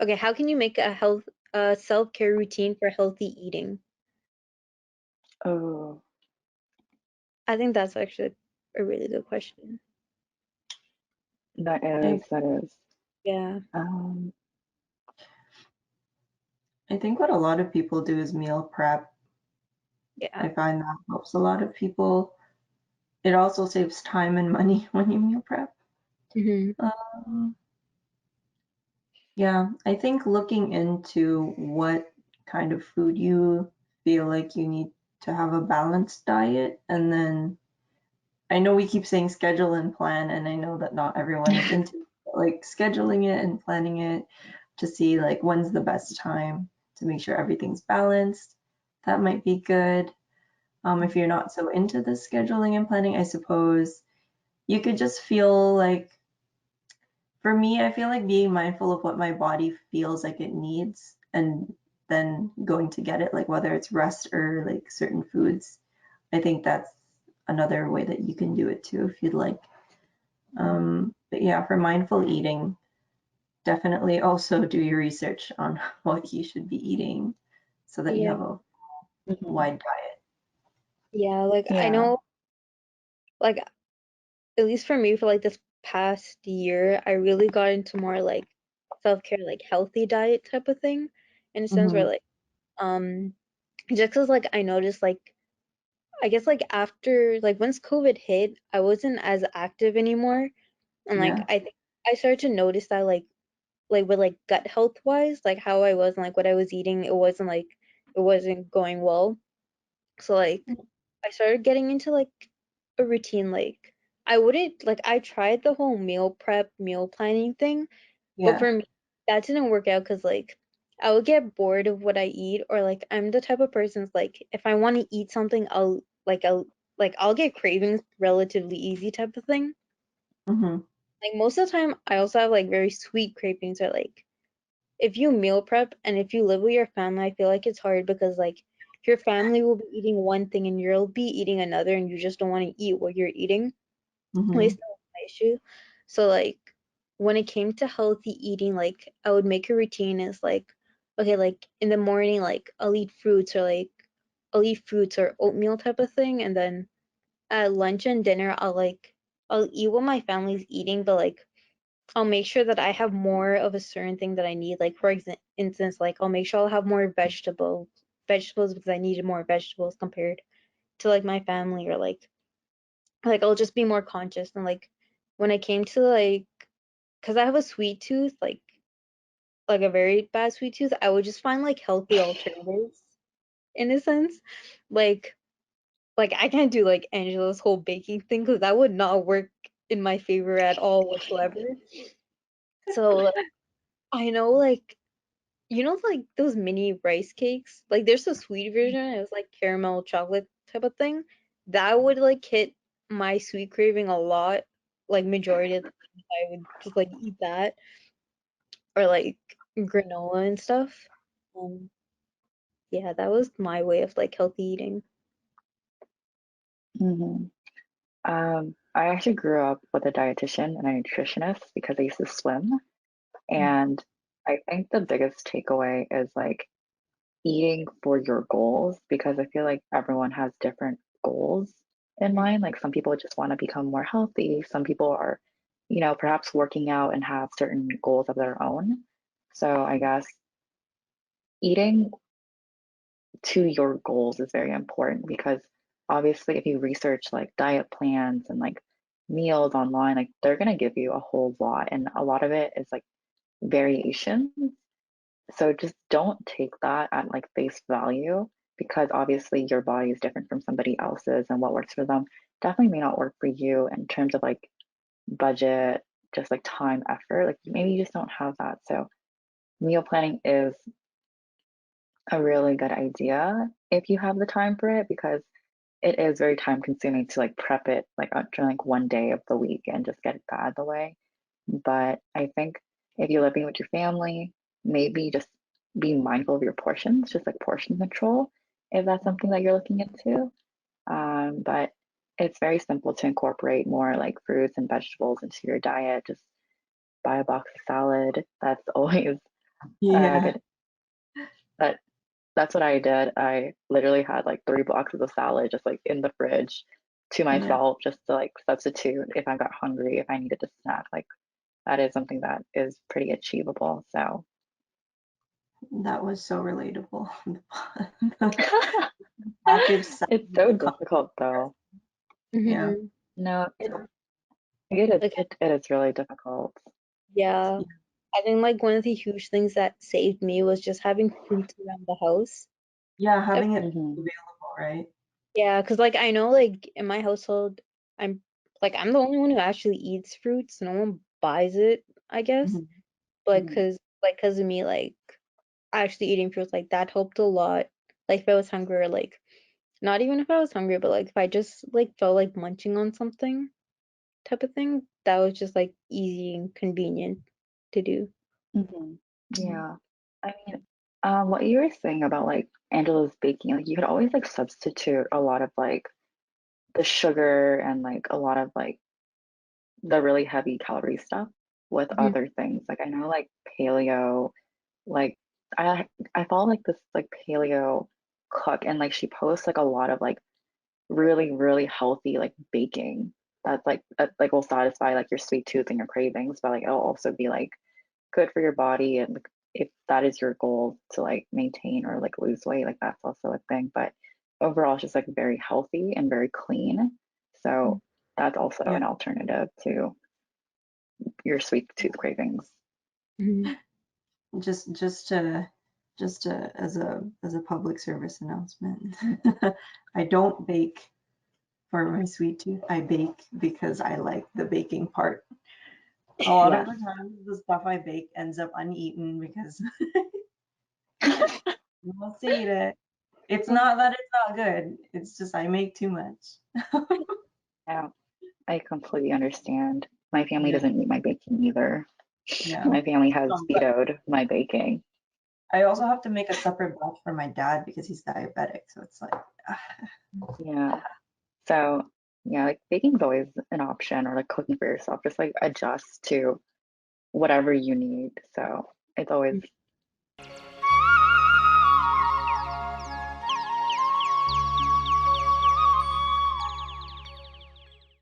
Okay, how can you make a self-care routine for healthy eating? Oh, I think that's actually a really good question. I, that is. Yeah. Um, I think what a lot of people do is meal prep. Yeah. I find that helps a lot of people. It also saves time and money when you meal prep. Hmm. Um, yeah, I think looking into what kind of food you feel like you need to have a balanced diet, and then I know we keep saying schedule and plan, and I know that not everyone is into it, but like scheduling it and planning it to see like when's the best time to make sure everything's balanced. That might be good. If you're not so into the scheduling and planning, I suppose you could just feel like, for me, I feel like being mindful of what my body feels like it needs and then going to get it, like whether it's rest or like certain foods. I think that's another way that you can do it too if you'd like. But yeah, for mindful eating, definitely also do your research on what you should be eating so that you Yeah. have a mhm. wide diet. Yeah. Like I Yeah. know, like at least for me, for like this past year, I really got into more like self-care, like healthy diet type of thing, in a sense where Hmm. like um just 'cause like I noticed like I guess like after like once COVID hit, I wasn't as active anymore, and like Yeah. I think I started to notice that like with like gut health wise, like how I was and like what I was eating, it wasn't going well. So like I started getting into like a routine. Like I wouldn't like I tried the whole meal prep, meal planning thing, but Yeah. for me that didn't work out because like I would get bored of what I eat, or like I'm the type of person that's like if I want to eat something, I'll get cravings relatively easy type of thing. Hmm. Like most of the time, I also have like very sweet cravings, or like if you meal prep and if you live with your family, I feel like it's hard because like your family will be eating one thing and you'll be eating another and you just don't want to eat what you're eating. At Hmm. least that was my issue. So like when it came to healthy eating, like I would make a routine is like, okay, like in the morning, like I'll eat fruits or oatmeal type of thing, and then at lunch and dinner I'll eat what my family's eating, but like I'll make sure that I have more of a certain thing that I need. Like for instance, like I'll make sure I'll have more vegetables because I needed more vegetables compared to like my family, or like I'll just be more conscious. And like when I came to like, because I have a sweet tooth, like a very bad sweet tooth, I would just find like healthy alternatives in a sense. Like like I can't do like Angela's whole baking thing because that would not work in my favor at all whatsoever. So like, I know like you know like those mini rice cakes? Like there's a sweet version, it was like caramel chocolate type of thing. That would like hit my sweet craving a lot. Like majority of the time I would just like eat that, or like granola and stuff. Um yeah, that was my way of like healthy eating. Mhm. I actually grew up with a dietitian and a nutritionist because I used to swim. And I think the biggest takeaway is like eating for your goals because I feel like everyone has different goals in Mhm. mind. Like some people just want to become more healthy, some people are, perhaps working out and have certain goals of their own. So I guess eating to your goals is very important because obviously if you research like diet plans and like meals online, like they're going to give you a whole lot and a lot of it is like variations. So just don't take that at like face value because obviously your body is different from somebody else's and what works for them definitely may not work for you in terms of like budget, just like time, effort. Like maybe you just don't have that. So meal planning is a really good idea if you have the time for it because it is very time consuming to like prep it like during like one day of the week and just get that out of the way. But I think if you're living with your family, maybe just be mindful of your portions, just like portion control, if that's something that you're looking into. But it's very simple to incorporate more like fruits and vegetables into your diet. Just buy a box of salad. That's always Yeah. Good. But that's what I did. I literally had like 3 boxes of salad just like in the fridge to Yeah. myself just to like substitute if I got hungry, if I needed to snack. Like that is something that is pretty achievable. So That was so relatable. Packaged salad it's with so the coffee. difficult though. Yeah. Hmm. No, And it, like, it is really difficult. yeah, I think like one of the huge things that saved me was just having fruits around the house. Yeah, If- having it Hmm. available, right? Yeah, because like I know like in my household, I'm I'm the only one who actually eats fruits. No one buys it, I guess. Mhm. But Mhm. because of me like actually eating fruits, like that helped a lot. Like if I was hungry, or like not even if I was hungry, but like if I just like felt like munching on something type of thing, that was just like easy and convenient to do. Hmm. Yeah. I mean, what you were saying about like Angela's baking, like you could always like substitute a lot of like the sugar and like a lot of like the really heavy calorie stuff with Hmm. other things. Like I know like paleo, like I I follow like this like paleo cook and like she posts like a lot of like really, really healthy like baking that like will satisfy like your sweet tooth and your cravings, but like it'll also be like good for your body and like, if that is your goal to like maintain or like lose weight, like that's also a thing. But overall, it's just like very healthy and very clean. So that's also Yeah. an alternative to your sweet tooth cravings. Hmm. Just to as a public service announcement. I don't bake for my sweet tooth. I bake because I like the baking part. A lot of Yes. the times the stuff I bake ends up uneaten because no one wants to eat it. It's not that it's not good. It's just I make too much. Yeah, I completely understand. My family Yeah. doesn't eat my baking either. Yeah. My family has But vetoed my baking. I also have to make a separate batch for my dad because he's diabetic. So it's like, Yeah. So, yeah, like baking's always an option or like cooking for yourself, just like adjust to whatever you need. So it's always